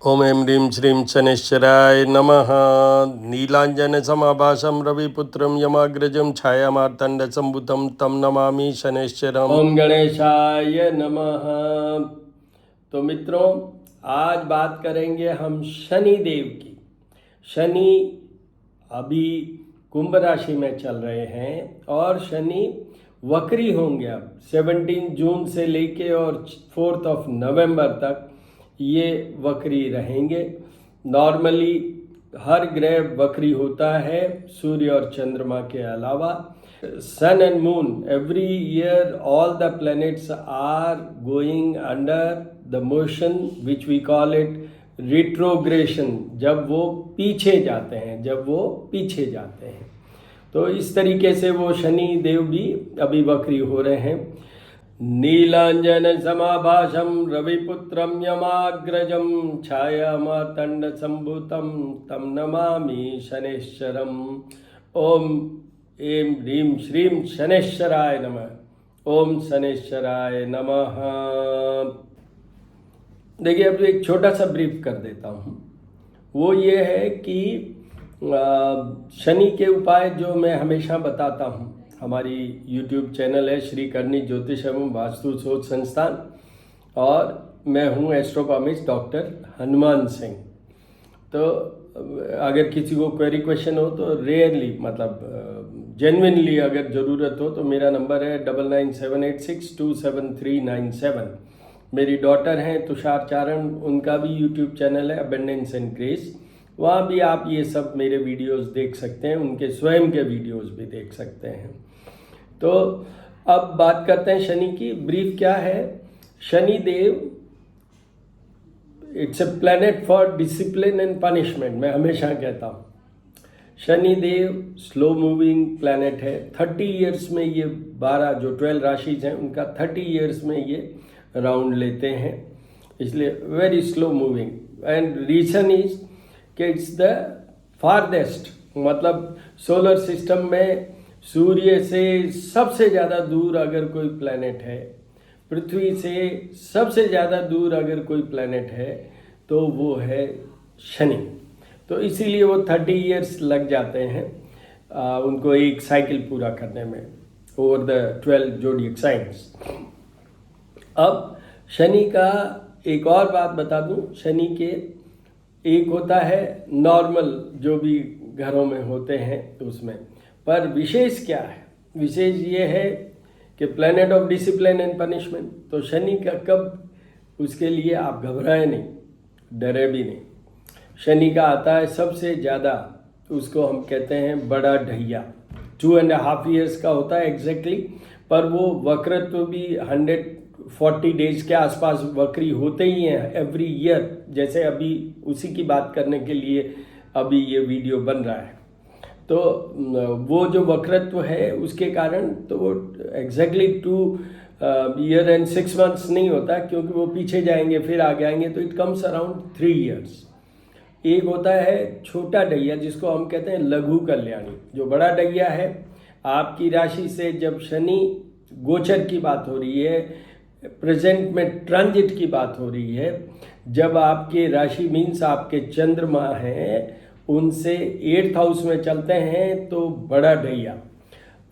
ओम ऐं ह्रीं श्रीं शनैश्चराय नमः। नीलाञ्जनसमाभासं रविपुत्रं यमाग्रजं छायामार्तण्डसम्भुतं तं नमामि शनैश्चरम्। ओम गणेशाय नमः। तो मित्रों, आज बात करेंगे हम शनि देव की। शनि अभी कुंभ राशि में चल रहे हैं और शनि वक्री होंगे अब 17 जून से लेके और 4 नवंबर तक ये वक्री रहेंगे। नॉर्मली हर ग्रह वक्री होता है सूर्य और चंद्रमा के अलावा। Sun and moon every year all the planets are going under the motion which we call it retrogression. जब वो पीछे जाते हैं तो इस तरीके से वो शनि देव भी अभी वक्री हो रहे हैं। नीलांजन समाभासं रविपुत्रं यमाग्रजं छायामार्तण्ड संभूतं तं नमामि शनैश्चरम्। ओम ऐं ह्रीं श्रीं शनैश्चराय नमः। ओम शनैश्चराय नमः। देखिए, अब एक छोटा सा ब्रीफ कर देता हूँ। वो ये है कि शनि के उपाय जो मैं हमेशा बताता हूँ, हमारी YouTube चैनल है श्री करनी ज्योतिष एवं वास्तु शोध संस्थान, और मैं हूँ एस्ट्रोपॉमिस्ट डॉक्टर हनुमान सिंह। तो अगर किसी को क्वेरी क्वेश्चन हो तो रेयरली, मतलब जेन्युइनली अगर ज़रूरत हो तो मेरा नंबर है 9978627397। मेरी डॉटर हैं तुषार चारण, उनका भी YouTube चैनल है अबेंडेंस एंड ग्रेस। वहाँ भी आप ये सब मेरे वीडियोस देख सकते हैं, उनके स्वयं के वीडियोस भी देख सकते हैं। तो अब बात करते हैं शनि की। ब्रीफ क्या है? Shani Dev it's a planet for discipline and punishment. मैं हमेशा कहता हूँ Shani Dev slow moving planet है। 30 ईयर्स में ये 12 जो 12 राशिज हैं उनका 30 ईयर्स में ये राउंड लेते हैं, इसलिए very slow moving. And reason is कि इट्स द फारदेस्ट, मतलब सोलर सिस्टम में सूर्य से सबसे ज़्यादा दूर अगर कोई प्लैनेट है, पृथ्वी से सबसे ज़्यादा दूर अगर कोई प्लैनेट है तो वो है शनि। तो इसीलिए वो 30 ईयर्स लग जाते हैं उनको एक साइकिल पूरा करने में ओवर द 12 जोडियक साइंस। अब शनि का एक और बात बता दूं। शनि के एक होता है नॉर्मल जो भी घरों में होते हैं उसमें, पर विशेष क्या है? विशेष ये है कि planet of discipline and punishment. तो शनि का कब, उसके लिए आप घबराएं नहीं, डरे भी नहीं। शनि का आता है सबसे ज़्यादा, उसको हम कहते हैं बड़ा ढैया। 2.5 ईयर्स का होता है एग्जैक्टली, पर वो वक्रत्व भी 140 डेज के आसपास वक्री होते ही हैं एवरी ईयर। जैसे अभी उसी की बात करने के लिए अभी ये वीडियो बन रहा है। तो वो जो वक्रत्व है उसके कारण तो वो एग्जैक्टली 2 ईयर एंड 6 मंथ्स नहीं होता, क्योंकि वो पीछे जाएंगे फिर आगे आएंगे, तो इट कम्स अराउंड 3 ईयर्स। एक होता है छोटा डैया जिसको हम कहते हैं लघु कल्याणी। जो बड़ा डैया है, आपकी राशि से जब शनि गोचर की बात हो रही है, प्रेजेंट में ट्रांजिट की बात हो रही है, जब आपके राशि मीन्स आपके चंद्रमा हैं उनसे 8th हाउस में चलते हैं तो बड़ा डैया,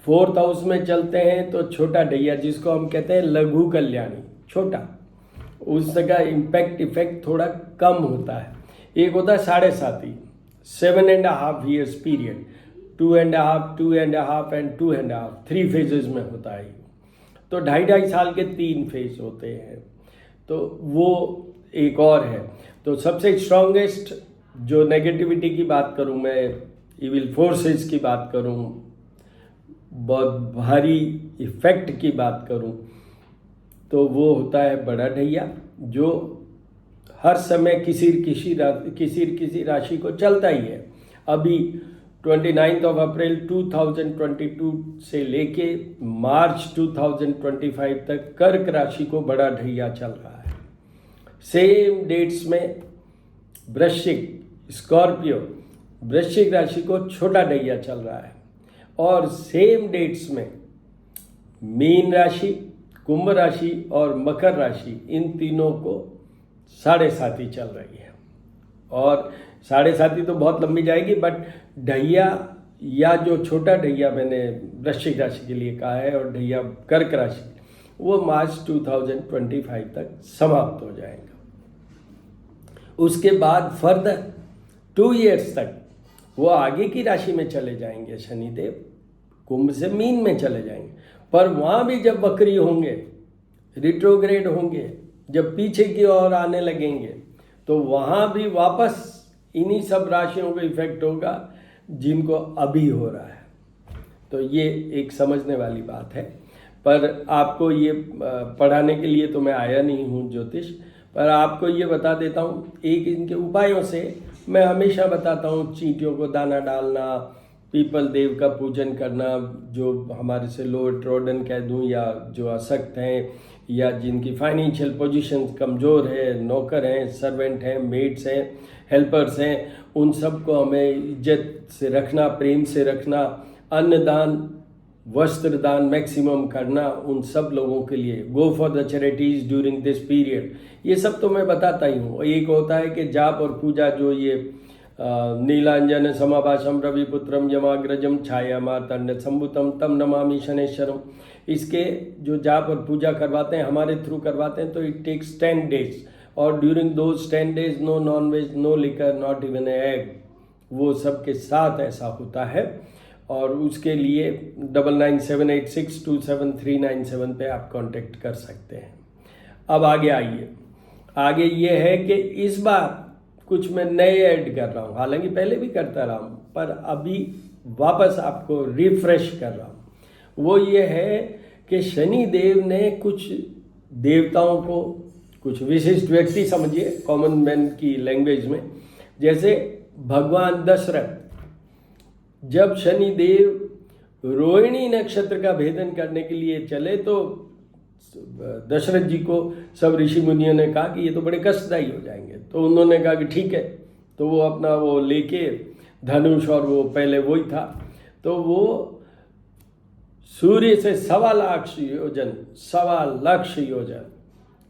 4th हाउस में चलते हैं तो छोटा डैया, जिसको हम कहते हैं लघु कल्याणी, छोटा। उसका इम्पैक्ट इफेक्ट थोड़ा कम होता है। एक होता है 7.5, 7.5 ईयर्स पीरियड, 2.5, 2.5 एंड 2.5, 3 फेजेस में होता है। तो 2.5 साल के 3 फेज होते हैं, तो वो एक और है। तो सबसे स्ट्रॉन्गेस्ट जो नेगेटिविटी की बात करूं मैं, इविल फोर्सेस की बात करूं, बहुत भारी इफेक्ट की बात करूं, तो वो होता है बड़ा ढैया, जो हर समय किसी राशि को चलता ही है। अभी 29 अप्रैल 2022 से लेके मार्च 2025 तक कर्क राशि को बड़ा ढैया चल रहा है। सेम डेट्स में वृश्चिक, स्कॉर्पियो, वृश्चिक राशि को छोटा ढैया चल रहा है, और सेम डेट्स में मीन राशि, कुंभ राशि और मकर राशि, इन तीनों को 7.5 चल रही है। और साढ़े साथी तो बहुत लंबी जाएगी, बट ढैया या जो छोटा ढैया मैंने वृश्चिक राशि के लिए कहा है और ढैया कर्क राशि, वो मार्च 2025 तक समाप्त हो जाएगा। उसके बाद फर्दर 2 इयर्स तक वो आगे की राशि में चले जाएंगे शनिदेव, कुंभ से मीन में चले जाएंगे। पर वहाँ भी जब वक्री होंगे, रिट्रोग्रेड होंगे, जब पीछे की ओर आने लगेंगे, तो वहाँ भी वापस इन्हीं सब राशियों को इफेक्ट होगा जिनको अभी हो रहा है। तो ये एक समझने वाली बात है। पर आपको ये पढ़ाने के लिए तो मैं आया नहीं हूँ ज्योतिष, पर आपको ये बता देता हूँ एक इनके उपायों से। मैं हमेशा बताता हूँ चींटियों को दाना डालना, पीपल देव का पूजन करना, जो हमारे से लो ट्रोडन कह दूँ, या जो अशक्त हैं या जिनकी फाइनेंशियल पोजीशन कमज़ोर है, नौकर हैं, सर्वेंट हैं, मेड्स हैं, हेल्पर्स हैं, उन सब को हमें इज्जत से रखना, प्रेम से रखना, अन्नदान, वस्त्र दान मैक्सिमम करना उन सब लोगों के लिए। Go for the charities during this period, ये सब तो मैं बताता ही हूँ। एक होता है कि जाप और पूजा, जो ये नीलांजन समाभाषम रविपुत्रम यमाग्रजम छाया मार्तंड संभुतम तम नमामि शनेश्वरम, इसके जो जाप और पूजा करवाते हैं, हमारे थ्रू करवाते हैं, तो इट टेक्स 10 days, और during those 10 days no non veg, no liquor, not even egg, वो सब के साथ ऐसा होता है। और उसके लिए 9978627397 पे आप कांटेक्ट कर सकते हैं। अब आगे आइए, आगे ये है कि इस बार कुछ मैं नए ऐड कर रहा हूँ, हालांकि पहले भी करता रहा हूँ, पर अभी वापस आपको रिफ्रेश कर रहा हूँ। वो ये है कि शनि देव ने कुछ देवताओं को, कुछ विशिष्ट व्यक्ति समझिए कॉमन मैन की लैंग्वेज में, जैसे भगवान दशरथ, जब शनि देव रोहिणी नक्षत्र का भेदन करने के लिए चले तो दशरथ जी को सब ऋषि मुनियों ने कहा कि ये तो बड़े कष्टदायी हो जाएंगे। तो उन्होंने कहा कि ठीक है, तो वो अपना वो लेके धनुष, और वो पहले वही था, तो वो सूर्य से 1.25 लाख योजन, 1.25 लाख योजन,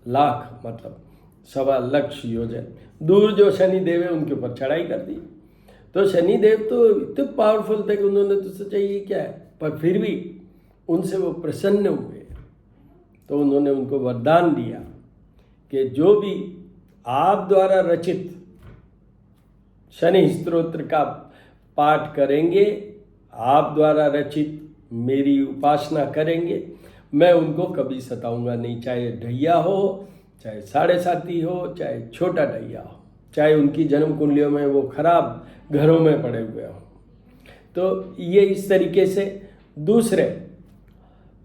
लाख मतलब 1.25 लाख योजन दूर जो शनि देव है उनके ऊपर चढ़ाई कर दी। तो शनि देव तो इतने पावरफुल थे कि उन्होंने तो सोचा ये क्या है, पर फिर भी उनसे वो प्रसन्न हुए। तो उन्होंने उनको वरदान दिया कि जो भी आप द्वारा रचित शनि स्तोत्र का पाठ करेंगे, आप द्वारा रचित मेरी उपासना करेंगे, मैं उनको कभी सताऊंगा नहीं, चाहे ढैया हो, चाहे साढ़े साथी हो, चाहे छोटा ढैया हो, चाहे उनकी जन्म कुंडलियों में वो खराब घरों में पड़े हुए हों। तो ये इस तरीके से। दूसरे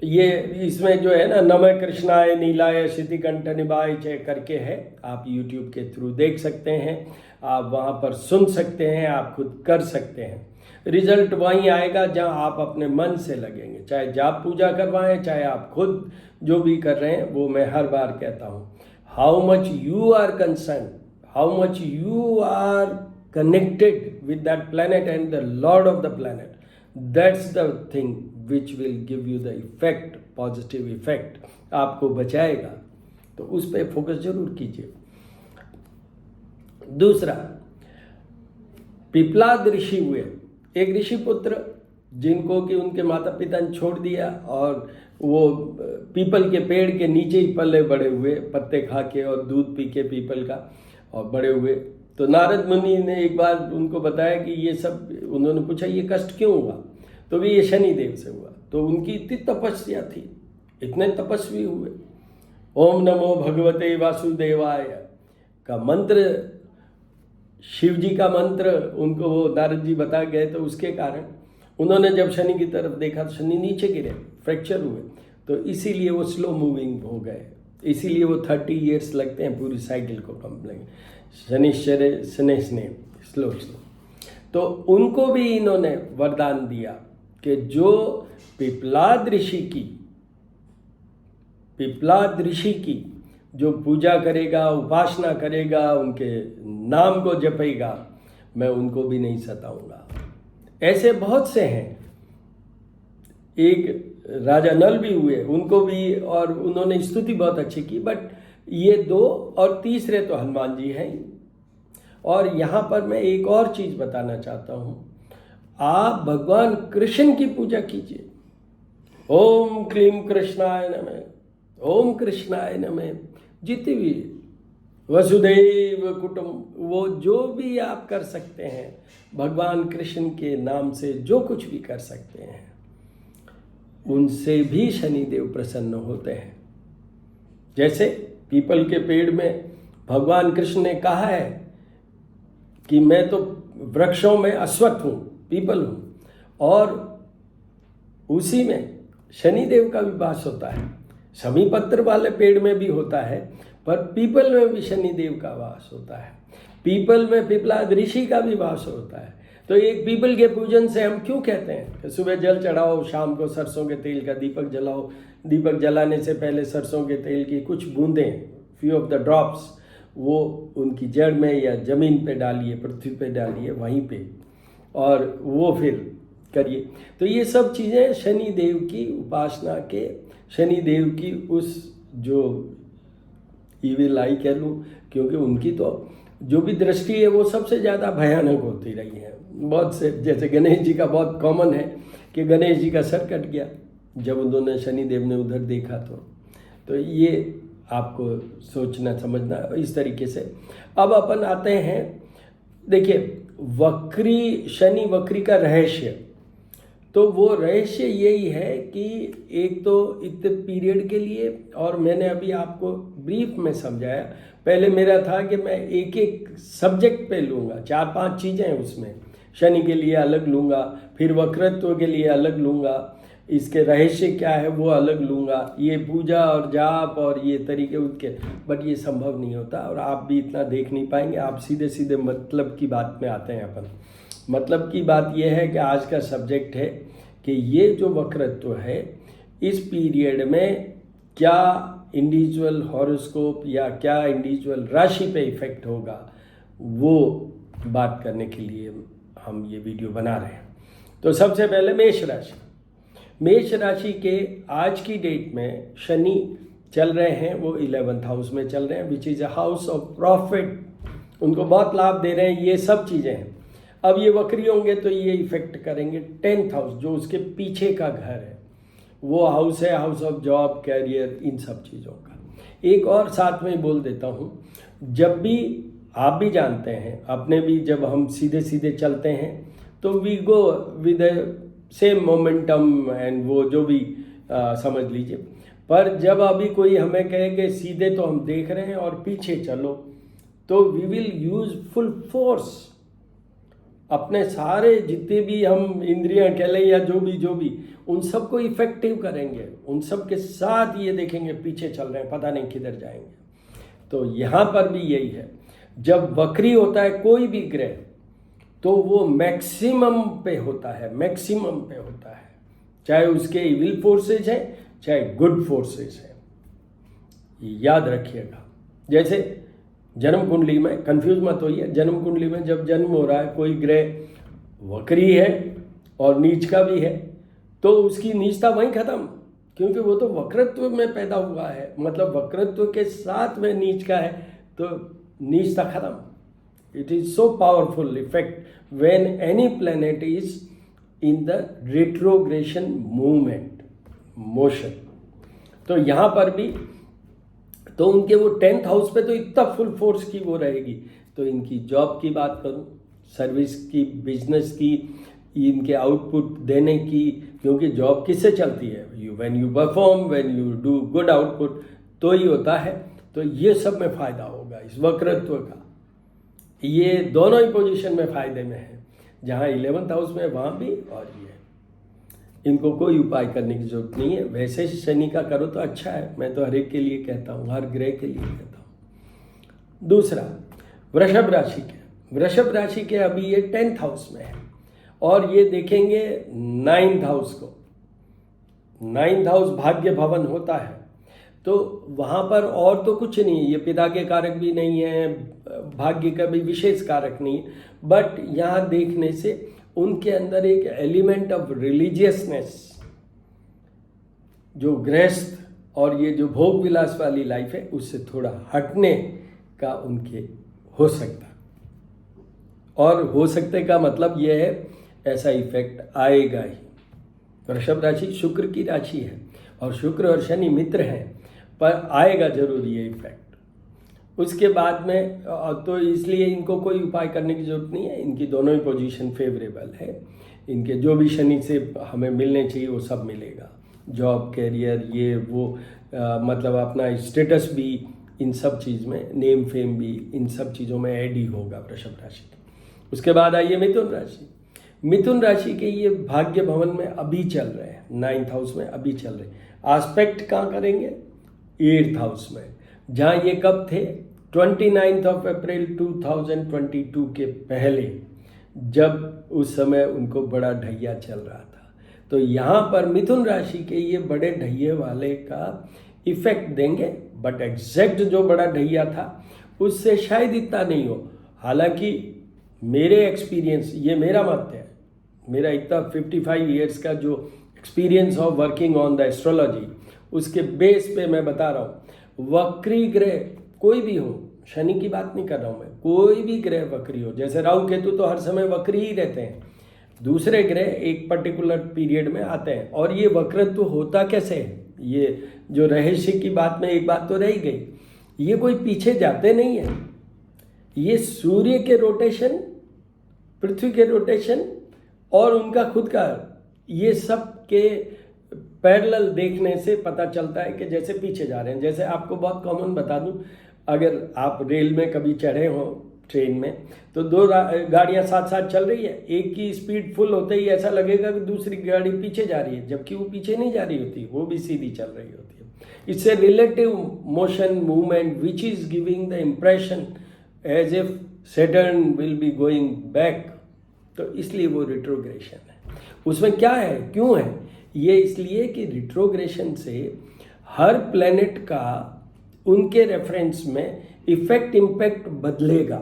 ये इसमें जो है ना, नमः कृष्णाय नीलाय शितिकंठ निभाय चे करके है, आप YouTube के थ्रू देख सकते हैं, आप वहाँ पर सुन सकते हैं, आप खुद कर सकते हैं। रिजल्ट वहीं आएगा जहाँ आप अपने मन से लगेंगे, चाहे जाप पूजा करवाएं, चाहे आप खुद जो भी कर रहे हैं। वो मैं हर बार कहता हूँ, how much you are concern, how much you are connected with that planet and the lord of the planet, that's the thing which will give you the effect, positive effect, आपको बचाएगा। तो उस पर फोकस जरूर कीजिए। दूसरा, पिपलाद ऋषि हुए, एक ऋषि पुत्र जिनको कि उनके माता पिता ने छोड़ दिया, और वो पीपल के पेड़ के नीचे ही पले बड़े हुए, पत्ते खा के और दूध पी के पीपल का, और बड़े हुए। तो नारद मुनि ने एक बार उनको बताया कि ये सब, उन्होंने पूछा ये कष्ट क्यों हुआ, तो भी ये शनि देव से हुआ। तो उनकी इतनी तपस्या थी, इतने तपस्वी हुए। ओम नमो भगवते वासुदेवाय का मंत्र, शिव जी का मंत्र उनको वो नारद जी बता गए। तो उसके कारण उन्होंने जब शनि की तरफ देखा तो शनि नीचे गिरे, फ्रैक्चर हुए। तो इसीलिए वो स्लो मूविंग हो गए, इसीलिए वो 30 years लगते हैं पूरी साइकिल को कंप्लीट, शनिश्चर स्ने स्लो। तो उनको भी इन्होंने वरदान दिया कि जो पिपलाद ऋषि की जो पूजा करेगा, उपासना करेगा, उनके नाम को जपेगा, मैं उनको भी नहीं सताऊंगा। ऐसे बहुत से हैं। एक राजा नल भी हुए, उनको भी, और उन्होंने स्तुति बहुत अच्छी की। बट ये 2, और तीसरे तो हनुमान जी हैं। और यहाँ पर मैं एक और चीज़ बताना चाहता हूँ, आप भगवान कृष्ण की पूजा कीजिए। ओम क्लीम कृष्णाय नमः, ओम कृष्णाय नमः, जितनी भी वसुदेव कुटुंब, वो जो भी आप कर सकते हैं भगवान कृष्ण के नाम से, जो कुछ भी कर सकते हैं, उनसे भी शनिदेव प्रसन्न होते हैं। जैसे पीपल के पेड़ में भगवान कृष्ण ने कहा है कि मैं तो वृक्षों में अश्वत्थ हूँ, पीपल हूँ, और उसी में शनिदेव का भी वास होता है। समी पत्र वाले पेड़ में भी होता है, पर पीपल में भी शनिदेव का वास होता है। पीपल में पिपलाद ऋषि का भी वास होता है। तो एक पीपल के पूजन से हम क्यों कहते हैं कि सुबह जल चढ़ाओ, शाम को सरसों के तेल का दीपक जलाओ, दीपक जलाने से पहले सरसों के तेल की कुछ बूंदें, फ्यू ऑफ द ड्रॉप्स, वो उनकी जड़ में या जमीन पे डालिए, पृथ्वी पे डालिए, वहीं पे, और वो फिर करिए। तो ये सब चीज़ें शनिदेव की उपासना के, शनिदेव की उस जो ईविल आई कह लूँ, क्योंकि उनकी तो जो भी दृष्टि है वो सबसे ज़्यादा भयानक होती रही है। बहुत से, जैसे गणेश जी का बहुत कॉमन है कि गणेश जी का सर कट गया जब उन्होंने शनिदेव ने उधर देखा। तो ये आपको सोचना समझना इस तरीके से। अब अपन आते हैं, देखिए वक्री, शनि वक्री का रहस्य, तो वो रहस्य यही है कि एक तो इतने पीरियड के लिए, और मैंने अभी आपको ब्रीफ में समझाया, पहले मेरा था कि मैं एक एक सब्जेक्ट पे लूँगा, 4-5 चीज़ें हैं उसमें, शनि के लिए अलग लूँगा, फिर वक्रत्व के लिए अलग लूँगा, इसके रहस्य क्या है वो अलग लूँगा, ये पूजा और जाप और ये तरीके उसके, बट ये संभव नहीं होता और आप भी इतना देख नहीं पाएंगे। आप सीधे सीधे मतलब की बात में आते हैं। अपन मतलब की बात यह है कि आज का सब्जेक्ट है कि ये जो वक्रत्व है, इस पीरियड में क्या इंडिविजुअल हॉरोस्कोप या क्या इंडिविजुअल राशि पे इफेक्ट होगा, वो बात करने के लिए हम ये वीडियो बना रहे हैं। तो सबसे पहले मेष राशि। मेष राशि के आज की डेट में शनि चल रहे हैं, वो 11th हाउस में चल रहे हैं, which is a house of profit. उनको बहुत लाभ दे रहे हैं, ये सब चीज़ें हैं। अब ये वक्री होंगे तो ये इफेक्ट करेंगे 10th हाउस, जो उसके पीछे का घर है, वो हाउस है हाउस ऑफ जॉब, कैरियर, इन सब चीज़ों का। एक और साथ में बोल देता हूँ, जब भी आप भी जानते हैं, अपने भी जब हम सीधे सीधे चलते हैं तो we go with same momentum and वो जो भी समझ लीजिए, पर जब अभी कोई हमें कहे कि सीधे तो हम देख रहे हैं और पीछे चलो, तो we will use full force, अपने सारे जितने भी हम इंद्रियां कह लें या जो भी उन सबको इफेक्टिव करेंगे, उन सब के साथ ये देखेंगे पीछे चल रहे हैं, पता नहीं किधर जाएंगे। तो यहाँ पर भी यही है, जब वक्री होता है कोई भी ग्रह तो वो मैक्सिमम पे होता है, मैक्सिमम पे होता है, चाहे उसके इविल फोर्सेज हैं चाहे गुड फोर्सेज हैं, याद रखिएगा। जैसे जन्म कुंडली में, कंफ्यूज मत होइए, जन्म कुंडली में जब जन्म हो रहा है कोई ग्रह वक्री है और नीच का भी है, तो उसकी नीचता वहीं खत्म, क्योंकि वो तो वक्रत्व में पैदा हुआ है, मतलब वक्रत्व के साथ में नीच का है, तो नीचता खत्म। It is so powerful effect when any planet is in the retrogression motion। तो यहाँ पर भी तो उनके वो 10th हाउस पे तो इतना फुल फोर्स की वो रहेगी। तो इनकी जॉब की बात करूँ, सर्विस की, बिजनेस की, इनके आउटपुट देने की, क्योंकि जॉब किससे चलती है, when you perform, when you do good output, तो ही होता है। तो ये सब में फ़ायदा होगा इस वक्रत्व का। ये दोनों ही पोजीशन में फ़ायदे में है, जहाँ 11th हाउस में वहाँ भी और ये, इनको कोई उपाय करने की जरूरत नहीं है। वैसे शनि का करो तो अच्छा है, मैं तो हर एक के लिए कहता हूँ, हर ग्रह के लिए कहता हूँ। दूसरा वृषभ राशि के, वृषभ राशि के अभी ये 10th हाउस में है और ये देखेंगे 9th हाउस को। 9th हाउस भाग्य भवन होता है, तो वहाँ पर और तो कुछ नहीं, ये पिता के कारक भी नहीं है, भाग्य का भी विशेष कारक नहीं है, बट यहाँ देखने से उनके अंदर एक एलिमेंट ऑफ रिलीजियसनेस, जो गृहस्थ और ये जो भोग विलास वाली लाइफ है उससे थोड़ा हटने का उनके हो सकता। और हो सकते का मतलब ये है ऐसा इफेक्ट आएगा ही। वृषभ राशि शुक्र की राशि है और शुक्र और शनि मित्र हैं, पर आएगा जरूर ये इफेक्ट। उसके बाद में तो इसलिए इनको कोई उपाय करने की जरूरत नहीं है, इनकी दोनों ही पोजीशन फेवरेबल है। इनके जो भी शनि से हमें मिलने चाहिए वो सब मिलेगा, जॉब, कैरियर, ये वो मतलब अपना स्टेटस भी, इन सब चीज़ में नेम फेम भी, इन सब चीज़ों में ऐड ही होगा वृषभ राशि के। उसके बाद आइए मिथुन राशि। मिथुन राशि के ये भाग्य भवन में अभी चल रहे हैं, 9th हाउस में अभी चल रहे हैं। एस्पेक्ट कहाँ करेंगे? 8th हाउस में, जहाँ ये कब थे? 29 अप्रैल 2022 के पहले, जब उस समय उनको बड़ा ढैया चल रहा था। तो यहाँ पर मिथुन राशि के ये बड़े ढैये वाले का इफेक्ट देंगे, बट एग्जैक्ट जो बड़ा ढैया था उससे शायद इतना नहीं हो। हालांकि मेरे एक्सपीरियंस, ये मेरा मत है, मेरा इतना 55 ईयर्स का जो experience of working on the astrology, उसके बेस पे मैं बता रहा हूँ, वक्री ग्रह कोई भी हो, शनि की बात नहीं कर रहा हूँ मैं, कोई भी ग्रह वक्री हो, जैसे राहु केतु तो हर समय वक्री ही रहते हैं, दूसरे ग्रह एक पर्टिकुलर पीरियड में आते हैं। और ये वक्रत्व होता कैसे है? ये जो रहस्य की बात में एक बात तो रह गई, ये कोई पीछे जाते नहीं है, ये सूर्य के रोटेशन, पृथ्वी के रोटेशन और उनका खुद का, ये सब के पैरेलल देखने से पता चलता है कि जैसे पीछे जा रहे हैं। जैसे आपको बहुत कॉमन बता दूं, अगर आप रेल में कभी चढ़े हो, ट्रेन में, तो दो गाड़ियां साथ साथ चल रही है, एक की स्पीड फुल होते ही ऐसा लगेगा कि दूसरी गाड़ी पीछे जा रही है, जबकि वो पीछे नहीं जा रही होती, वो भी सीधी चल रही होती है। It's a relative motion movement which is giving the impression as if Saturn will be going back. तो इसलिए वो रिट्रोग्रेशन है। उसमें क्या है, क्यों है ये? इसलिए कि रिट्रोग्रेशन से हर प्लेनेट का उनके रेफरेंस में इफेक्ट इम्पैक्ट बदलेगा।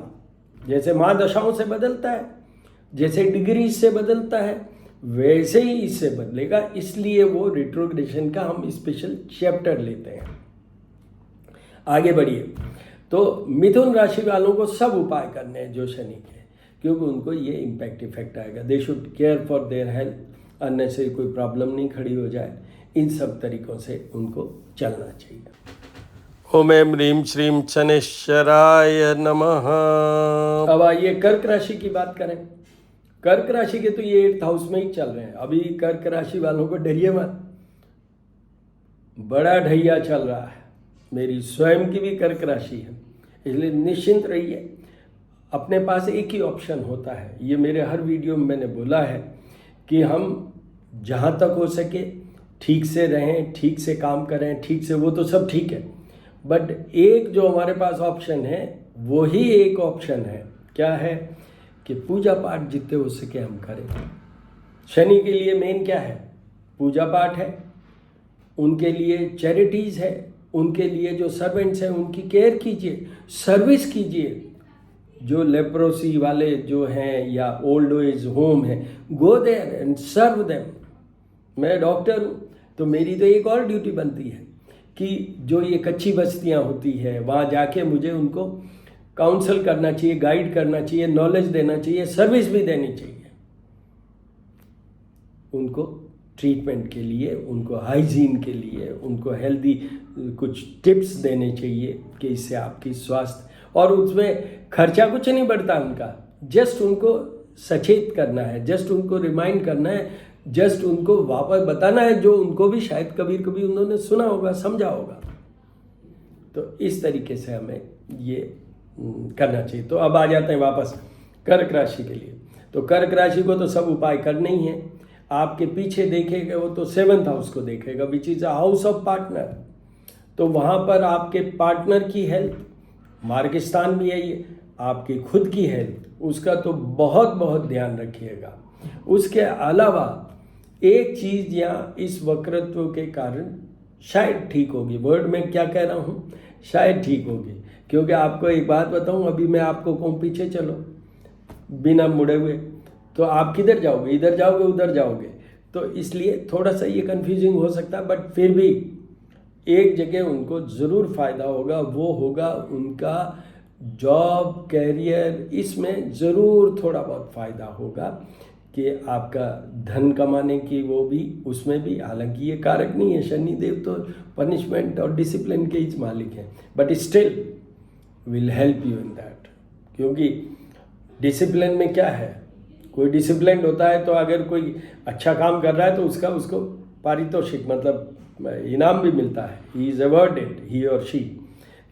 जैसे महादशाओं से बदलता है, जैसे डिग्री से बदलता है, वैसे ही इससे बदलेगा। इसलिए वो रिट्रोग्रेशन का हम स्पेशल चैप्टर लेते हैं। आगे बढ़िए। तो मिथुन राशि वालों को सब उपाय करने हैं जो शनि के, क्योंकि उनको ये इम्पैक्ट इफेक्ट आएगा। They should care for their health, unnecessary कोई प्रॉब्लम नहीं खड़ी हो जाए, इन सब तरीकों से उनको चलना चाहिए। ओम ऐं ह्रीं श्रीं शनैश्चराय नमः। अब आइए कर्क राशि की बात करें। कर्क राशि के तो ये 8th हाउस में ही चल रहे हैं। अभी कर्क राशि वालों को डरिए मत, बड़ा ढैया चल रहा है। मेरी स्वयं की भी कर्क राशि है, इसलिए निश्चिंत रहिए। अपने पास एक ही ऑप्शन होता है, ये मेरे हर वीडियो में मैंने बोला है कि हम जहाँ तक हो सके ठीक से रहें, ठीक से काम करें, ठीक से, वो तो सब ठीक है, बट एक जो हमारे पास ऑप्शन है वो ही एक ऑप्शन है। क्या है? कि पूजा पाठ जितने हो सके हम करें। शनि के लिए मेन क्या है? पूजा पाठ है, उनके लिए चैरिटीज़ है, उनके लिए जो सर्वेंट्स हैं उनकी केयर कीजिए, सर्विस कीजिए। जो लेप्रोसी वाले जो हैं या ओल्ड एज होम है, go there and serve them. मैं डॉक्टर हूँ तो मेरी तो एक और ड्यूटी बनती है कि जो ये कच्ची बस्तियाँ होती है वहाँ जाके मुझे उनको काउंसल करना चाहिए, गाइड करना चाहिए, नॉलेज देना चाहिए, सर्विस भी देनी चाहिए उनको, ट्रीटमेंट के लिए, उनको हाइजीन के लिए, उनको हेल्दी कुछ टिप्स देने चाहिए कि इससे आपकी स्वास्थ्य, और उसमें खर्चा कुछ नहीं बढ़ता उनका, जस्ट उनको सचेत करना है, जस्ट उनको रिमाइंड करना है, जस्ट उनको वापस बताना है जो उनको भी शायद कभी कभी उन्होंने सुना होगा, समझा होगा। तो इस तरीके से हमें ये करना चाहिए। तो अब आ जाते हैं वापस कर्क राशि के लिए। तो कर्क राशि को तो सब उपाय करने ही है। आपके पीछे देखेगा वो तो 7th हाउस को देखेगा, which is a house of partner. तो वहाँ पर आपके पार्टनर की हेल्थ, मार्ग स्थान भी है ये, आपकी खुद की हेल्थ, उसका तो बहुत बहुत ध्यान रखिएगा। उसके अलावा एक चीज़ यहाँ इस वक्रत्व के कारण शायद ठीक होगी, वर्ड में क्या कह रहा हूँ, शायद ठीक होगी, क्योंकि आपको एक बात बताऊँ, अभी मैं आपको कहूँ पीछे चलो बिना मुड़े हुए, तो आप किधर जाओगे? इधर जाओगे, उधर जाओगे। तो इसलिए थोड़ा सा ये कन्फ्यूजिंग हो सकता है, बट फिर भी एक जगह उनको ज़रूर फ़ायदा होगा, वो होगा उनका जॉब, कैरियर, इसमें ज़रूर थोड़ा बहुत फ़ायदा होगा कि आपका धन कमाने की वो भी, उसमें भी, हालांकि ये कारक नहीं है, शनिदेव तो पनिशमेंट और डिसिप्लिन के ही मालिक हैं, but still will help you in that. क्योंकि डिसिप्लिन में क्या है, कोई डिसिप्लिन होता है तो अगर कोई अच्छा काम कर रहा है तो उसको पारितोषिक मतलब इनाम भी मिलता है, ही इज़ अवॉर्डेड, ही और शी,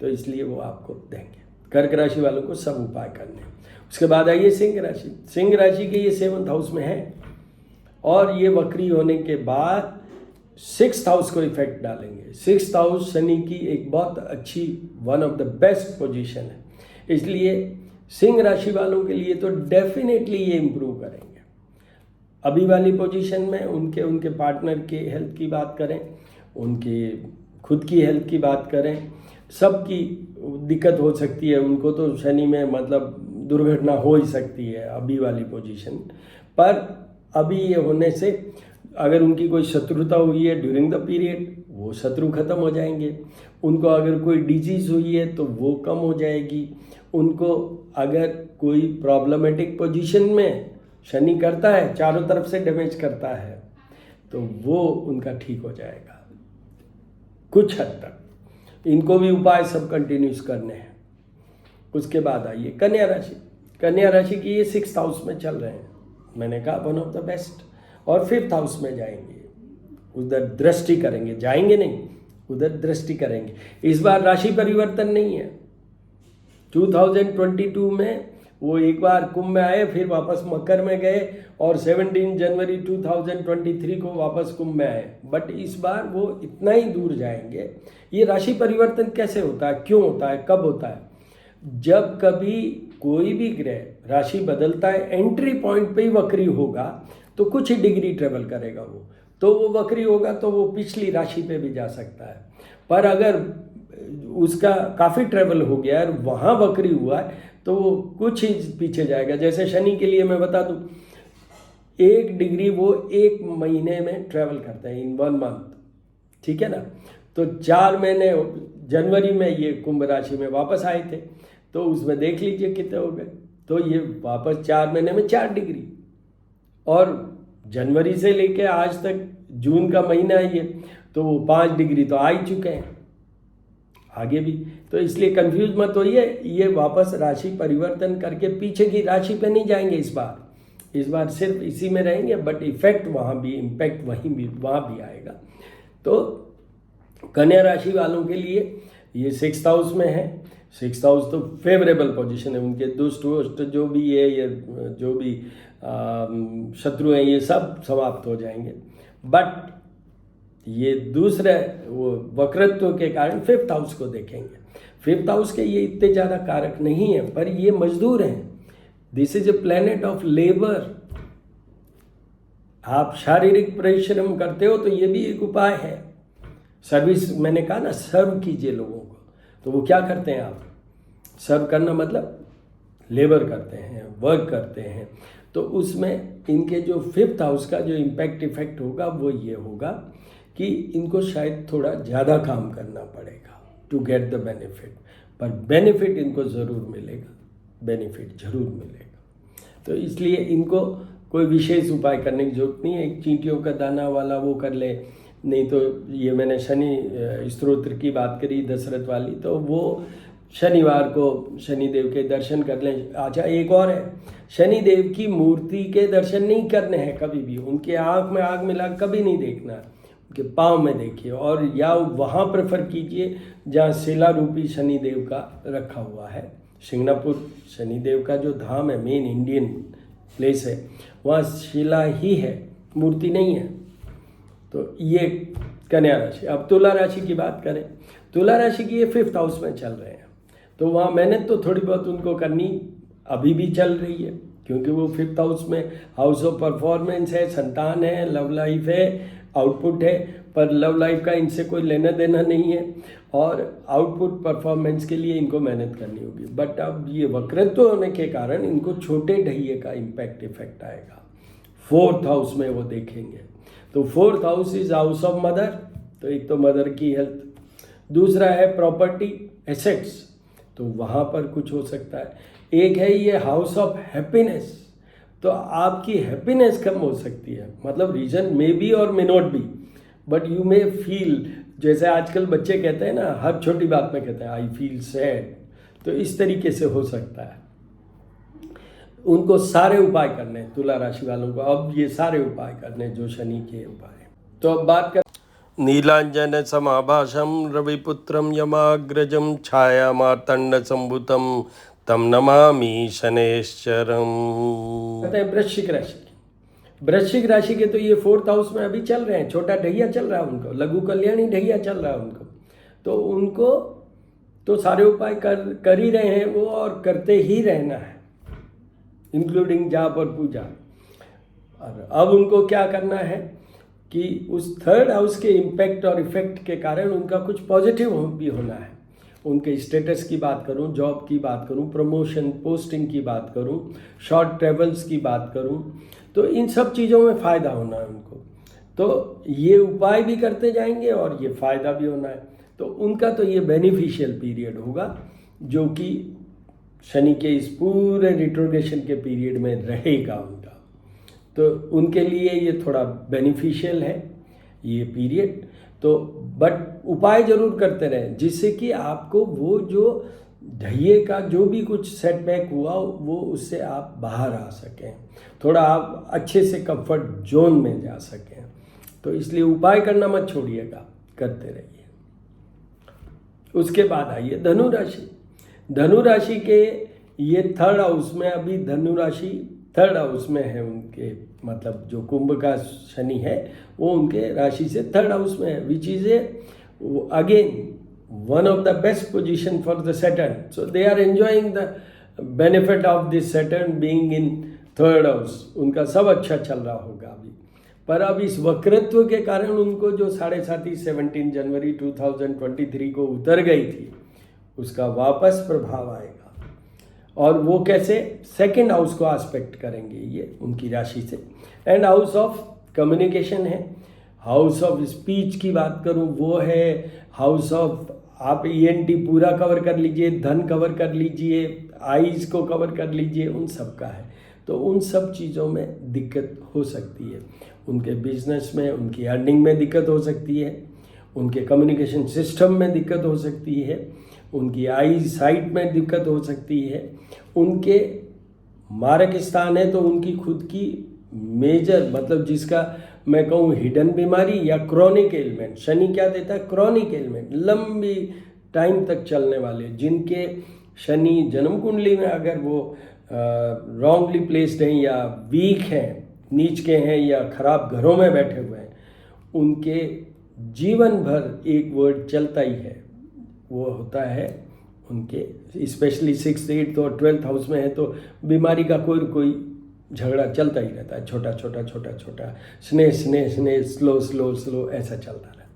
तो इसलिए वो आपको देंगे। कर्क राशि वालों को सब उपाय करने हैं। उसके बाद आइए सिंह राशि। सिंह राशि के ये 7th हाउस में है और ये वक्री होने के बाद 6th हाउस को इफेक्ट डालेंगे। 6th हाउस शनि की एक बहुत अच्छी, one of the best position है, इसलिए सिंह राशि वालों के लिए तो डेफिनेटली ये इम्प्रूव करेंगे। अभी वाली पोजीशन में उनके पार्टनर के हेल्थ की बात करें, उनके खुद की हेल्थ की बात करें, सबकी दिक्कत हो सकती है। उनको तो शनि में मतलब दुर्घटना हो ही सकती है अभी वाली पोजीशन पर। अभी ये होने से अगर उनकी कोई शत्रुता हुई है ड्यूरिंग द पीरियड, वो शत्रु खत्म हो जाएंगे। उनको अगर कोई डिजीज़ हुई है तो वो कम हो जाएगी। उनको अगर कोई प्रॉब्लमेटिक पोजीशन में शनि करता है, चारों तरफ से डैमेज करता है, तो वो उनका ठीक हो जाएगा कुछ हद तक। इनको भी उपाय सब कंटिन्यूस करने हैं। उसके बाद आइए कन्या राशि। कन्या राशि की ये 6th हाउस में चल रहे हैं, मैंने कहा वन ऑफ द बेस्ट, और 5th हाउस में जाएंगे, उधर दृष्टि करेंगे, जाएंगे नहीं, उधर दृष्टि करेंगे। इस बार राशि परिवर्तन नहीं है। 2022 में वो एक बार कुंभ में आए, फिर वापस मकर में गए और 17 जनवरी 2023 को वापस कुंभ में आए, बट इस बार वो इतना ही दूर जाएंगे। ये राशि परिवर्तन कैसे होता है, क्यों होता है, कब होता है? जब कभी कोई भी ग्रह राशि बदलता है, एंट्री पॉइंट पे ही वक्री होगा तो कुछ ही डिग्री ट्रेवल करेगा तो वो वक्री होगा तो वो पिछली राशि पे भी जा सकता है। पर अगर उसका काफ़ी ट्रेवल हो गया और वहाँ वक्री हुआ है तो वो कुछ ही पीछे जाएगा। जैसे शनि के लिए मैं बता दूँ, 1 डिग्री वो 1 महीने में ट्रेवल करता है, इन 1 मंथ, ठीक है ना। तो 4 महीने, जनवरी में ये कुंभ राशि में वापस आए थे, तो उसमें देख लीजिए कितने हो गए। तो ये वापस 4 महीने में 4 डिग्री, और जनवरी से लेके आज तक जून का महीना है ये, तो वो 5 डिग्री तो आ ही चुके हैं, आगे भी। तो इसलिए कंफ्यूज मत होइए, ये वापस राशि परिवर्तन करके पीछे की राशि पे नहीं जाएंगे इस बार सिर्फ इसी में रहेंगे, बट इफेक्ट वहाँ भी, इम्पैक्ट वहाँ भी आएगा। तो कन्या राशि वालों के लिए ये 6th हाउस में है। 6th हाउस तो फेवरेबल पोजीशन है, उनके दुष्ट वुष्ट जो भी है, ये जो भी शत्रु हैं, ये सब समाप्त हो जाएंगे। बट ये दूसरे वो वक्रत्व के कारण 5th हाउस को देखेंगे। 5th हाउस के ये इतने ज़्यादा कारक नहीं है, पर ये मजदूर हैं। This is a planet of labour. आप शारीरिक परिश्रम करते हो तो ये भी एक उपाय है। सर्विस, मैंने कहा ना, सर्व कीजिए लोगों को। तो वो क्या करते हैं, आप सर्व करना मतलब लेबर करते हैं, वर्क करते हैं। तो उसमें इनके जो 5th हाउस का जो इम्पैक्ट इफेक्ट होगा वो ये होगा कि इनको शायद थोड़ा ज़्यादा काम करना पड़ेगा टू गेट द बेनिफिट, पर बेनिफिट इनको ज़रूर मिलेगा, बेनिफिट ज़रूर मिलेगा। तो इसलिए इनको कोई विशेष उपाय करने की जरूरत नहीं है। एक चींटियों का दाना वाला वो कर ले, नहीं तो ये मैंने शनि स्तोत्र की बात करी दशरथ वाली, तो वो शनिवार को शनिदेव के दर्शन कर लें। अच्छा, एक और है, शनिदेव की मूर्ति के दर्शन नहीं करने हैं कभी भी, उनके आँख में आग मिला कभी नहीं देखना, उनके पाँव में देखिए, और या वहाँ प्रेफर कीजिए जहाँ शिला रूपी शनिदेव का रखा हुआ है। सिंगनापुर शनिदेव का जो धाम है, मेन इंडियन प्लेस है, वहाँ शिला ही है, मूर्ति नहीं है। तो ये कन्या राशि। अब तुला राशि की बात करें, तुला राशि की ये 5th हाउस में चल रहे हैं, तो वहाँ मेहनत तो थोड़ी बहुत उनको करनी अभी भी चल रही है, क्योंकि वो 5th हाउस में हाउस ऑफ परफॉर्मेंस है, संतान है, लव लाइफ है, आउटपुट है। पर लव लाइफ का इनसे कोई लेना देना नहीं है, और आउटपुट परफॉर्मेंस के लिए इनको मेहनत करनी होगी। बट अब ये वक्रत्व होने के कारण इनको छोटे ढहिए का इम्पैक्ट इफेक्ट आएगा। 4th हाउस में वो देखेंगे, तो 4th house is house of mother, तो एक तो मदर की हेल्थ, दूसरा है प्रॉपर्टी एसेट्स, तो वहाँ पर कुछ हो सकता है। एक है ये हाउस ऑफ हैप्पीनेस, तो आपकी हैप्पीनेस कम हो सकती है, मतलब रीजन मे बी और may not be, but you may feel, जैसे आजकल बच्चे कहते हैं ना, हर छोटी बात में कहते हैं आई फील सैड, तो इस तरीके से हो सकता है। उनको सारे उपाय करने, तुला राशि वालों को अब ये सारे उपाय करने जो शनि के उपाय। तो अब बात कर नीलांजन समाभाषम रविपुत्रम यमाग्रजम छाया मार्तंड संभुतम तम नमामि शनैश्चरम। कहते हैं वृश्चिक राशि, वृश्चिक राशि के तो ये 4th हाउस में अभी चल रहे हैं, छोटा ढैया चल रहा है उनको, लघु कल्याणी ढैया चल रहा है उनको, तो उनको तो सारे उपाय कर ही रहे हैं वो, और करते ही रहना है, इंक्लूडिंग जाप और पूजा। और अब उनको क्या करना है कि उस 3rd हाउस के इम्पैक्ट और इफेक्ट के कारण उनका कुछ पॉजिटिव भी होना है। उनके स्टेटस की बात करूं, जॉब की बात करूं, प्रमोशन पोस्टिंग की बात करूं, शॉर्ट ट्रेवल्स की बात करूं, तो इन सब चीज़ों में फ़ायदा होना है उनको। तो ये उपाय भी करते जाएंगे और ये फ़ायदा भी होना है, तो उनका तो ये बेनिफिशियल पीरियड होगा, जो कि शनि के इस पूरे रिट्रोग्रेशन के पीरियड में रहेगा उनका। तो उनके लिए ये थोड़ा बेनिफिशियल है ये पीरियड। तो बट उपाय जरूर करते रहें, जिससे कि आपको वो जो ढैये का जो भी कुछ सेटबैक हुआ वो उससे आप बाहर आ सकें, थोड़ा आप अच्छे से कंफर्ट जोन में जा सकें। तो इसलिए उपाय करना मत छोड़िएगा, करते रहिए। उसके बाद आइए धनु राशि। धनु राशि के ये 3rd हाउस में, अभी धनु राशि 3rd हाउस में है उनके, मतलब जो कुंभ का शनि है वो उनके राशि से 3rd हाउस में है, which is a again one of the best position for the Saturn. So they are enjoying the benefit of this Saturn being in 3rd house. उनका सब अच्छा चल रहा होगा अभी, पर अब इस वक्रत्व के कारण उनको जो 7.5 17 जनवरी 2023 को उतर गई थी, उसका वापस प्रभाव आएगा। और वो कैसे? 2nd हाउस को एस्पेक्ट करेंगे ये उनकी राशि से, एंड हाउस ऑफ कम्युनिकेशन है, हाउस ऑफ स्पीच की बात करूं वो है, हाउस ऑफ आप ENT पूरा कवर कर लीजिए, धन कवर कर लीजिए, आईज को कवर कर लीजिए, उन सब का है। तो उन सब चीज़ों में दिक्कत हो सकती है, उनके बिजनेस में, उनकी अर्निंग में दिक्कत हो सकती है, उनके कम्युनिकेशन सिस्टम में दिक्कत हो सकती है, उनकी आई साइट में दिक्कत हो सकती है, उनके मारक स्थान है तो उनकी खुद की मेजर, मतलब जिसका मैं कहूँ हिडन बीमारी या क्रॉनिक एलिमेंट, शनि क्या देता है? क्रॉनिक एलिमेंट, लंबी टाइम तक चलने वाले, जिनके शनि जन्म कुंडली में अगर वो रॉन्गली प्लेस्ड हैं या वीक हैं, नीच के हैं या खराब घरों में बैठे हुए हैं, उनके जीवन भर एक वर्ड चलता ही है, वो होता है उनके, स्पेशली 6th 8th और 12th हाउस में है तो बीमारी का कोई झगड़ा चलता ही रहता है, छोटा छोटा, स्नेह स्लो ऐसा चलता रहता है,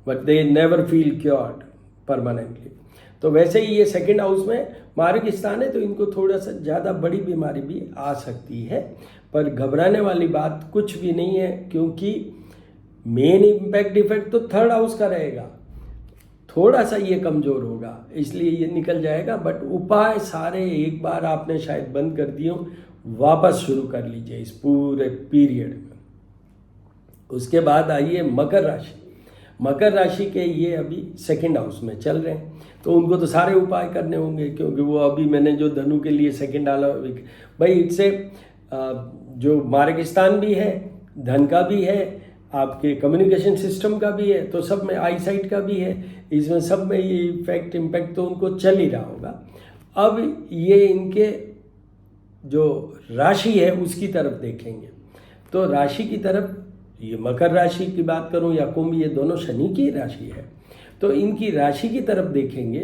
but they never feel cured permanently. तो वैसे ही ये 2nd हाउस में मार्ग स्थान है, तो इनको थोड़ा सा ज़्यादा बड़ी बीमारी भी आ सकती है, पर घबराने वाली बात कुछ भी नहीं है, क्योंकि मेन इम्पैक्ट इफेक्ट तो 3rd हाउस का रहेगा, थोड़ा सा ये कमज़ोर होगा, इसलिए ये निकल जाएगा। बट उपाय सारे एक बार आपने शायद बंद कर दिए, वापस शुरू कर लीजिए इस पूरे पीरियड में। उसके बाद आइए मकर राशि। मकर राशि के ये अभी 2nd हाउस में चल रहे हैं, तो उनको तो सारे उपाय करने होंगे, क्योंकि वो अभी मैंने जो धनु के लिए 2nd डाला भाई, इससे जो मार्ग स्थान भी है, धन का भी है, आपके कम्युनिकेशन सिस्टम का भी है, तो सब में आई साइट का भी है, इसमें सब में ये इम्पैक्ट तो उनको चल ही रहा होगा। अब ये इनके जो राशि है उसकी तरफ देखेंगे, तो राशि की तरफ, ये मकर राशि की बात करूं या कुंभ, ये दोनों शनि की राशि है, तो इनकी राशि की तरफ देखेंगे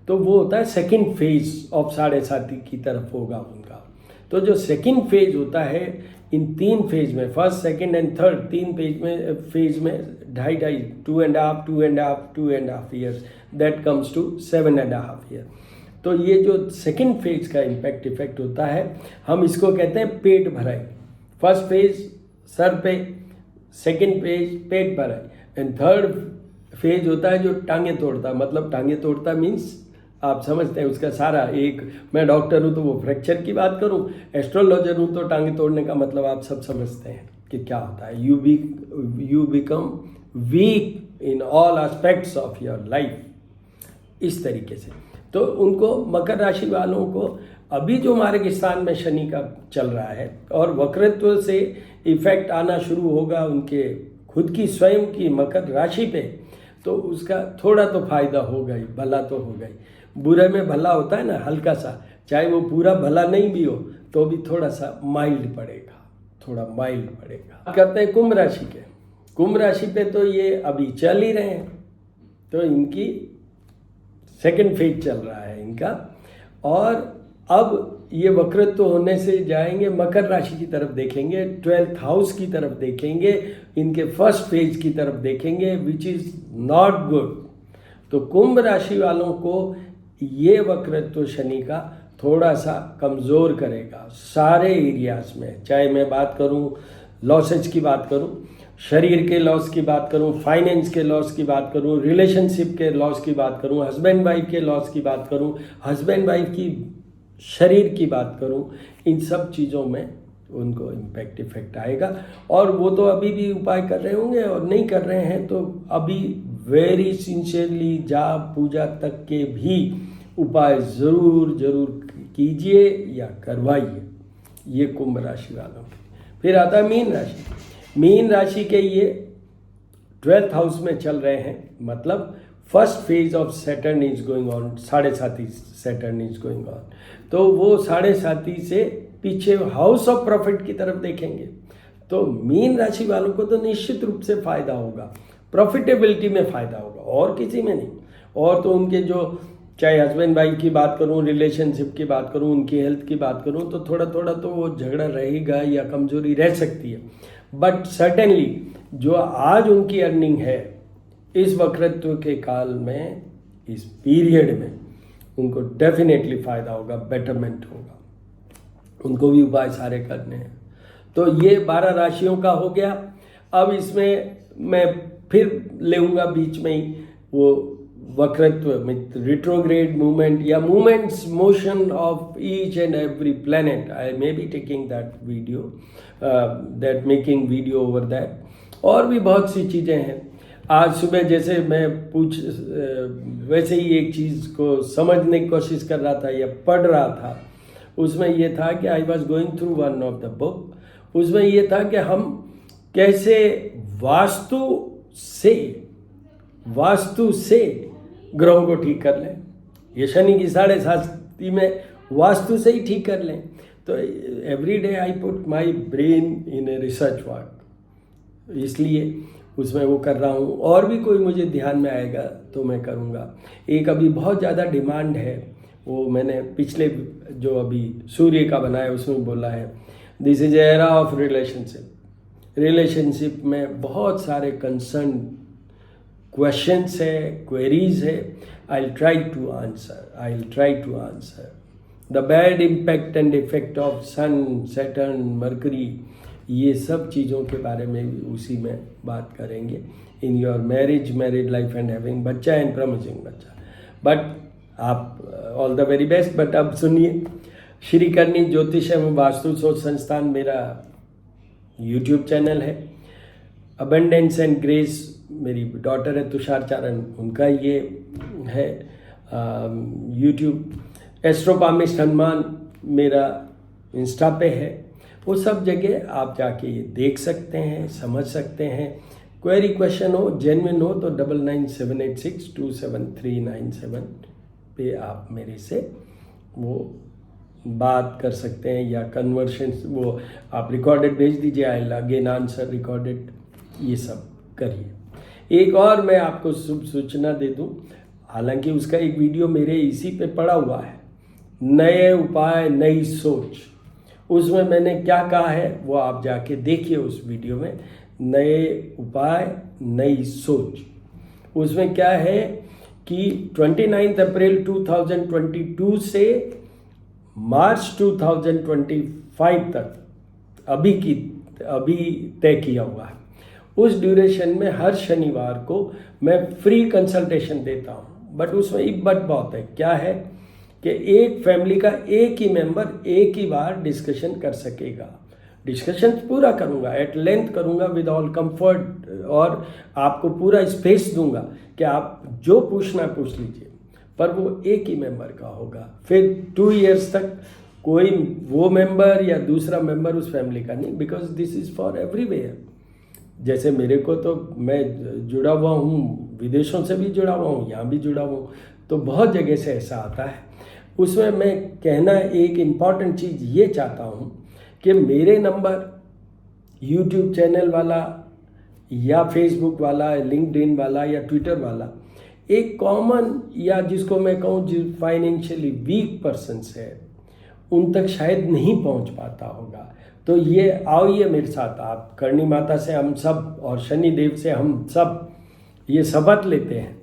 तो वो होता है 2nd फेज ऑफ 7.5 की तरफ होगा उनका। तो जो 2nd फेज होता है, इन 3 फेज में, 1st 2nd and 3rd 3 phase में 2.5 2.5 years, that comes to 7.5 year. तो ये जो 2nd फेज का इम्पैक्ट इफेक्ट होता है, हम इसको कहते हैं पेट भराई। 1st फेज सर पे, 2nd फेज पेट भराई, एंड 3rd फेज होता है जो टांगे तोड़ता, मतलब टांगे तोड़ता मीन्स आप समझते हैं उसका सारा एक, मैं डॉक्टर हूँ तो वो फ्रैक्चर की बात करूँ, एस्ट्रोलॉजर हूँ तो टांगे तोड़ने का मतलब आप सब समझते हैं कि क्या होता है। You become weak in all aspects of your life, इस तरीके से। तो उनको, मकर राशि वालों को अभी जो मार्ग स्थान में शनि का चल रहा है और वक्रत्व से इफेक्ट आना शुरू होगा उनके खुद की स्वयं की मकर राशि पे, तो उसका थोड़ा तो फायदा होगा ही, भला तो होगा ही। बुरे में भला होता है ना, हल्का सा, चाहे वो पूरा भला नहीं भी हो तो भी थोड़ा सा माइल्ड पड़ेगा, थोड़ा माइल्ड पड़ेगा। करते हैं कुंभ राशि के। कुंभ राशि पे तो ये अभी चल ही रहे हैं, तो इनकी सेकंड फेज चल रहा है इनका, और अब ये वक्रत्व होने से जाएंगे मकर राशि की तरफ देखेंगे, 12th हाउस की तरफ देखेंगे, इनके फर्स्ट फेज की तरफ देखेंगे, विच इज नॉट गुड। तो कुंभ राशि वालों को ये वक्रत्व शनि का थोड़ा सा कमज़ोर करेगा सारे एरियाज में, चाहे मैं बात करूं लॉसेज की बात करूं, शरीर के लॉस की बात करूं, फाइनेंस के लॉस की बात करूं, रिलेशनशिप के लॉस की बात करूं, हस्बैंड वाइफ के लॉस की बात करूं, हस्बैंड वाइफ की शरीर की बात करूं, इन सब चीज़ों में उनको इफेक्ट आएगा। और वो तो अभी भी उपाय कर रहे होंगे, और नहीं कर रहे हैं तो अभी वेरी सिंसियरली जाप पूजा तक के भी उपाय ज़रूर कीजिए या करवाइए, ये कुंभ राशि वालों के। फिर आता है मीन राशि। मीन राशि के ये 12th हाउस में चल रहे हैं, मतलब first phase of Saturn is going on, 7.5 Saturn is going on, तो वो 7.5 से पीछे हाउस ऑफ प्रॉफिट की तरफ देखेंगे। तो मीन राशि वालों को तो निश्चित रूप से फायदा होगा, प्रॉफिटेबिलिटी में फायदा होगा, और किसी में नहीं। और तो उनके जो, चाहे हस्बैंड वाइफ की बात करूं, रिलेशनशिप की बात करूं, उनकी हेल्थ की बात करूं, तो थोड़ा तो वो झगड़ा रहेगा या कमजोरी रह सकती है, बट सर्टेनली जो आज उनकी अर्निंग है इस वक्रत्व के काल में, इस पीरियड में, उनको डेफिनेटली फायदा होगा, बेटरमेंट होगा। उनको भी उपाय सारे करने हैं। तो ये 12 राशियों का हो गया। अब इसमें मैं फिर लेऊंगा बीच में ही वो वक्रत्व में रिट्रोग्रेड मूवमेंट या movements motion of each and every planet. I may be taking that video, that making video over that. और भी बहुत सी चीज़ें हैं। आज सुबह जैसे मैं वैसे ही एक चीज़ को समझने की कोशिश कर रहा था या पढ़ रहा था, उसमें ये था कि I was going through one of the book, उसमें ये था कि हम कैसे वास्तु से ग्रहों को ठीक कर लें। ये शनि की 7.5 में वास्तु से ही ठीक कर लें। तो every day I put my brain in a research work, इसलिए उसमें वो कर रहा हूँ। और भी कोई मुझे ध्यान में आएगा तो मैं करूँगा। एक अभी बहुत ज़्यादा डिमांड है, वो मैंने पिछले जो अभी सूर्य का बनाया उसमें बोला है, this is era of relationship में बहुत सारे कंसर्न क्वेश्चंस है, क्वेरीज है। I will try to answer the bad impact and effect of sun, Saturn, Mercury, ये सब चीज़ों के बारे में भी उसी में बात करेंगे। In your marriage life and having बच्चा एंड प्रमोजिंग बच्चा। बट आप all the very best. But अब सुनिए, श्री करनी ज्योतिष एवं वास्तु सोच संस्थान मेरा यूट्यूब चैनल है। अबंडेंस एंड ग्रेस मेरी डॉटर है तुषार चारण, उनका ये है यूट्यूब। एस्ट्रोपामिस्ट हनुमान मेरा इंस्टा पे है। वो सब जगह आप जाके ये देख सकते हैं, समझ सकते हैं। क्वेरी क्वेश्चन हो, जेन्युइन हो, तो 9978627397 पे आप मेरे से वो बात कर सकते हैं, या कन्वर्सेशन वो आप रिकॉर्डेड भेज दीजिए, I will again answer recorded. ये सब करिए। एक और मैं आपको शुभ सूचना दे दूं, हालांकि उसका एक वीडियो मेरे इसी पे पड़ा हुआ है, नए उपाय नई सोच। उसमें मैंने क्या कहा है वो आप जाके देखिए उस वीडियो में। नए उपाय नई सोच, उसमें क्या है कि 29 अप्रैल 2022 से मार्च 2025 तक अभी तय किया हुआ है। उस ड्यूरेशन में हर शनिवार को मैं फ्री कंसल्टेशन देता हूँ। बट उसमें इफ बट बहुत है। क्या है कि एक फैमिली का एक ही मेंबर एक ही बार डिस्कशन कर सकेगा। डिस्कशन पूरा करूंगा, एट लेंथ करूंगा, विद ऑल कंफर्ट, और आपको पूरा स्पेस दूंगा कि आप जो पूछना पूछ लीजिए, पर वो एक ही मेंबर का होगा। फिर 2 इयर्स तक कोई वो मेंबर या दूसरा मेंबर उस फैमिली का नहीं, because this is for everywhere. जैसे मेरे को तो, मैं जुड़ा हुआ हूँ, विदेशों से भी जुड़ा हुआ हूँ, यहाँ भी जुड़ा हुआ हूँ, तो बहुत जगह से ऐसा आता है। उसमें मैं कहना एक इम्पॉर्टेंट चीज़ ये चाहता हूँ कि मेरे नंबर यूट्यूब चैनल वाला या फेसबुक वाला, लिंक्डइन वाला या ट्विटर वाला, एक कॉमन, या जिसको मैं कहूँ जो फाइनेंशियली वीक पर्सन्स है, उन तक शायद नहीं पहुंच पाता होगा। तो ये आइए मेरे साथ, आप करणी माता से हम सब और शनि देव से हम सब ये शपथ लेते हैं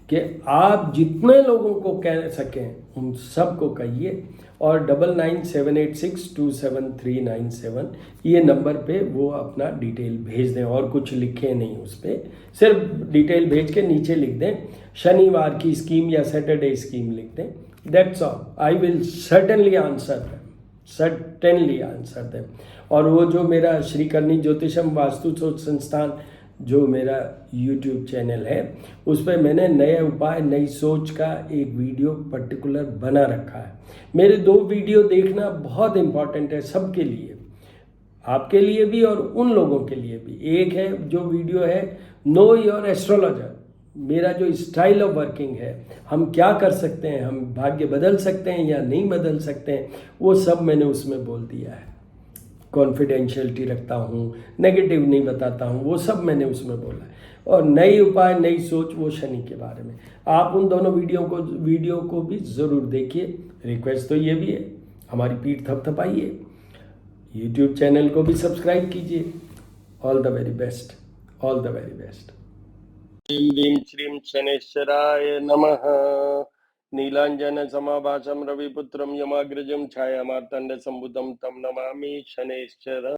कि आप जितने लोगों को कह सकें उन सब को कहिए, और 9978627397 ये नंबर पे वो अपना डिटेल भेज दें, और कुछ लिखें नहीं उस पर, सिर्फ डिटेल भेज के नीचे लिख दें शनिवार की स्कीम या सैटरडे स्कीम लिख दें। That's all, I will certainly answer them, certainly answer them. और वो जो मेरा श्री करणी ज्योतिषम वास्तु सोच संस्थान जो मेरा यूट्यूब चैनल है, उस पर मैंने नए उपाय नई सोच का एक वीडियो पर्टिकुलर बना रखा है। मेरे 2 वीडियो देखना बहुत इम्पॉर्टेंट है सबके लिए, आपके लिए भी और उन लोगों के लिए भी। एक है जो वीडियो है नो योर एस्ट्रोलॉजर, मेरा जो स्टाइल ऑफ वर्किंग है, हम क्या कर सकते हैं, हम भाग्य बदल सकते हैं या नहीं बदल सकते हैं, वो सब मैंने उसमें बोल दिया है। कॉन्फिडेंशियलिटी रखता हूँ, नेगेटिव नहीं बताता हूँ, वो सब मैंने उसमें बोला है। और नई उपाय नई सोच, वो शनि के बारे में। आप उन दोनों वीडियो को भी ज़रूर देखिए। रिक्वेस्ट तो ये भी है, हमारी पीठ थपथपाइए, यूट्यूब चैनल को भी सब्सक्राइब कीजिए। All the very best, all the very best. ह्रीं ह्रीं श्रीं शनैश्चराय नमः। नीलांजन समाभासं रविपुत्रं यमाग्रजं छायामार्तण्ड संभुतं तं नमामि शनैश्चर।